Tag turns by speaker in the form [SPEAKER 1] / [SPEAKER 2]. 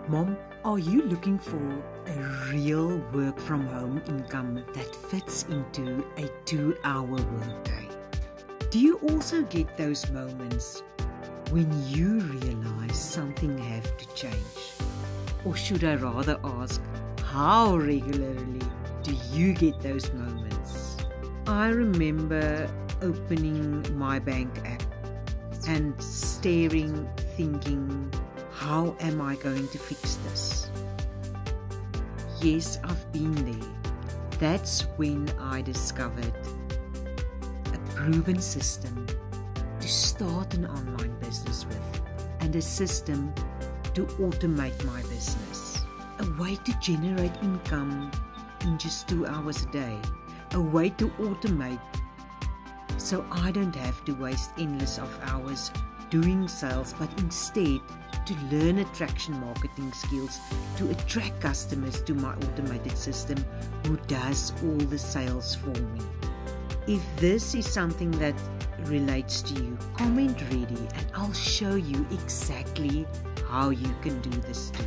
[SPEAKER 1] Mom, are you looking for a real work from home income that fits into a 2-hour workday? Do you also get those moments when you realize something has to change? Or should I rather ask, how regularly do you get those moments? I remember opening my bank app and staring, thinking, how am I going to fix this? Yes, I've been there. That's when I discovered a proven system to start an online business with, and a system to automate my business. A way to generate income in just 2 hours a day. A way to automate so I don't have to waste endless of hours doing sales, but instead to learn attraction marketing skills to attract customers to my automated system who does all the sales for me. If this is something that relates to you, comment ready and I'll show you exactly how you can do this too.